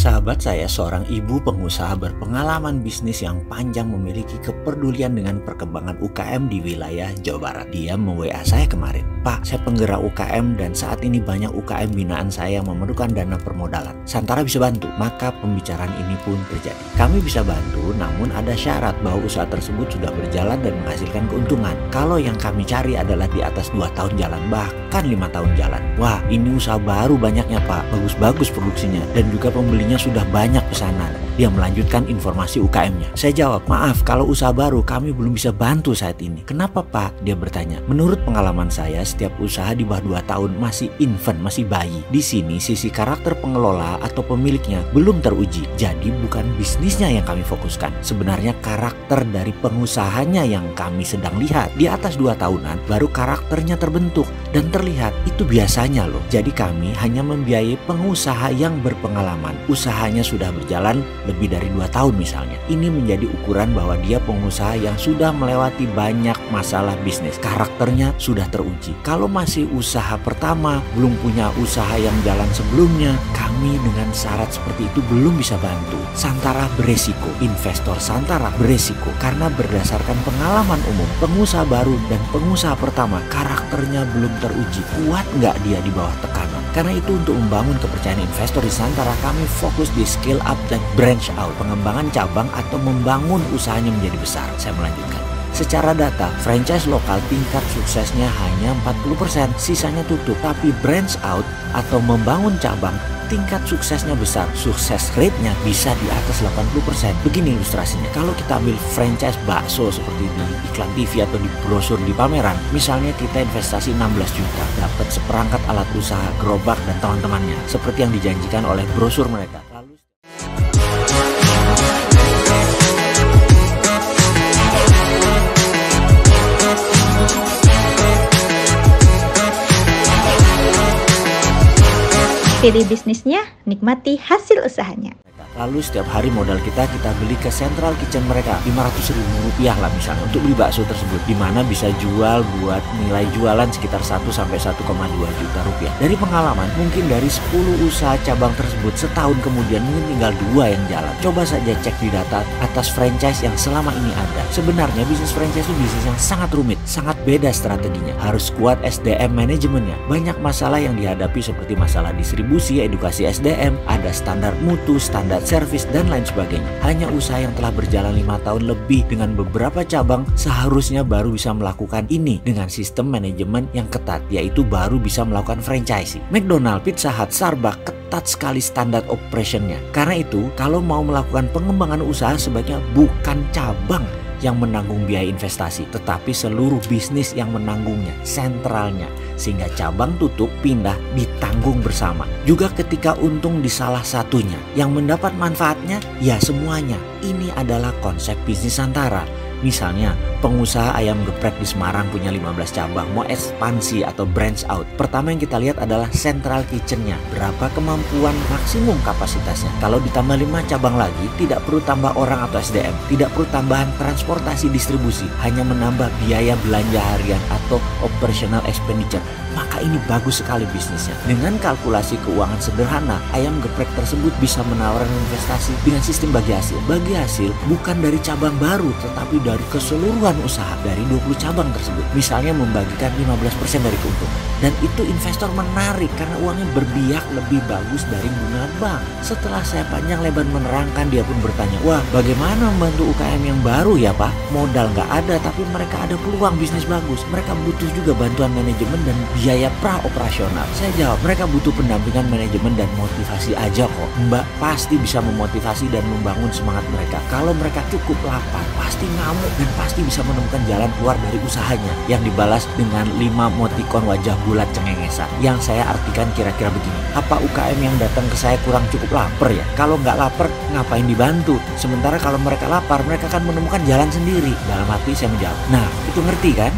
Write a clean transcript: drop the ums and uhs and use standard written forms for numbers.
Sahabat saya seorang ibu pengusaha berpengalaman bisnis yang panjang memiliki kepedulian dengan perkembangan UKM di wilayah Jawa Barat. Dia me-WA saya kemarin, "Pak, saya penggerak UKM dan saat ini banyak UKM binaan saya yang memerlukan dana permodalan. Santara bisa bantu?" Maka pembicaraan ini pun terjadi. Kami bisa bantu, namun ada syarat bahwa usaha tersebut sudah berjalan dan menghasilkan keuntungan. Kalau yang kami cari adalah di atas 2 tahun jalan, bahkan 5 tahun jalan. Wah, ini usaha baru banyaknya Pak, bagus-bagus produksinya dan juga pembelinya sudah banyak pesanan. Dia melanjutkan informasi UKM-nya. Saya jawab, "Maaf, kalau usaha baru kami belum bisa bantu saat ini." "Kenapa Pak?" Dia bertanya. "Menurut pengalaman saya, setiap usaha di bawah 2 tahun masih infant, masih bayi. Di sini sisi karakter pengelola atau pemiliknya belum teruji. Jadi bukan bisnisnya yang kami fokuskan. Sebenarnya karakter dari pengusahanya yang kami sedang lihat. Di atas 2 tahunan baru karakternya terbentuk dan terlihat. Itu biasanya loh. Jadi kami hanya membiayai pengusaha yang berpengalaman. Usahanya sudah berjalan lebih dari 2 tahun misalnya. Ini menjadi ukuran bahwa dia pengusaha yang sudah melewati banyak masalah bisnis. Karakternya sudah teruji. Kalau masih usaha pertama, belum punya usaha yang jalan sebelumnya, kami dengan syarat seperti itu belum bisa bantu. Santara beresiko, investor Santara beresiko karena berdasarkan pengalaman umum, pengusaha baru dan pengusaha pertama karakternya belum teruji. Kuat nggak dia di bawah tekanan? Karena itu untuk membangun kepercayaan investor di Santara, kami fokus di scale up dan branch out, pengembangan cabang atau membangun usahanya menjadi besar. Saya melanjutkan. Secara data, franchise lokal tingkat suksesnya hanya 40%, sisanya tutup. Tapi branch out atau membangun cabang, tingkat suksesnya besar, sukses rate-nya bisa di atas 80%. Begini ilustrasinya, kalau kita ambil franchise bakso seperti di iklan TV atau di brosur di pameran, misalnya kita investasi 16 juta, dapat seperangkat alat usaha, gerobak dan teman-temannya, seperti yang dijanjikan oleh brosur mereka. Lalu Pilih bisnisnya, nikmati hasil usahanya. Lalu setiap hari modal kita beli ke central kitchen mereka 500.000 rupiah lah misalnya untuk beli bakso tersebut, dimana bisa jual buat nilai jualan sekitar 1 sampai 1,2 juta rupiah. Dari pengalaman, mungkin dari 10 usaha cabang tersebut setahun kemudian mungkin tinggal 2 yang jalan. Coba saja cek di data atas franchise yang selama ini ada. Sebenarnya bisnis franchise itu bisnis yang sangat rumit, sangat beda strateginya. Harus kuat SDM manajemennya. Banyak masalah yang dihadapi seperti masalah distribusi, edukasi SDM, ada standar mutu, standar servis dan lain sebagainya. Hanya usaha yang telah berjalan 5 tahun lebih dengan beberapa cabang seharusnya baru bisa melakukan ini dengan sistem manajemen yang ketat, yaitu baru bisa melakukan franchising. McDonald, Pizza Hut, Starbucks ketat sekali standar operationnya. Karena itu kalau mau melakukan pengembangan usaha sebaiknya bukan cabang yang menanggung biaya investasi, tetapi seluruh bisnis yang menanggungnya, sentralnya, sehingga cabang tutup, pindah, ditanggung bersama. Juga ketika untung di salah satunya, yang mendapat manfaatnya, ya semuanya. Ini adalah konsep bisnis Santara. Misalnya, pengusaha ayam geprek di Semarang punya 15 cabang, mau ekspansi atau branch out. Pertama yang kita lihat adalah central kitchen-nya, berapa kemampuan maksimum kapasitasnya. Kalau ditambah 5 cabang lagi, tidak perlu tambah orang atau SDM, tidak perlu tambahan transportasi distribusi, hanya menambah biaya belanja harian atau operational expenditure. Maka ini bagus sekali bisnisnya. Dengan kalkulasi keuangan sederhana, ayam geprek tersebut bisa menawarkan investasi dengan sistem bagi hasil. Bagi hasil bukan dari cabang baru, tetapi dari keseluruhan usaha dari 20 cabang tersebut. Misalnya membagikan 15% dari keuntungan. Dan itu investor menarik karena uangnya berbiak lebih bagus dari bunga bank. Setelah saya panjang lebar menerangkan, dia pun bertanya, "Wah, bagaimana membantu UKM yang baru ya Pak? Modal nggak ada tapi mereka ada peluang bisnis bagus. Mereka butuh juga bantuan manajemen dan biaya pra-operasional." Saya jawab, "Mereka butuh pendampingan manajemen dan motivasi aja kok. Mbak pasti bisa memotivasi dan membangun semangat mereka. Kalau mereka cukup lapar, pasti ngamuk dan pasti bisa menemukan jalan keluar dari usahanya." Yang dibalas dengan 5 emotikon wajah bulat cengengesan. Yang saya artikan kira-kira begini, apa UKM yang datang ke saya kurang cukup lapar ya? Kalau nggak lapar, ngapain dibantu? Sementara kalau mereka lapar, mereka akan menemukan jalan sendiri. Dalam hati saya menjawab, "Nah, itu ngerti kan?"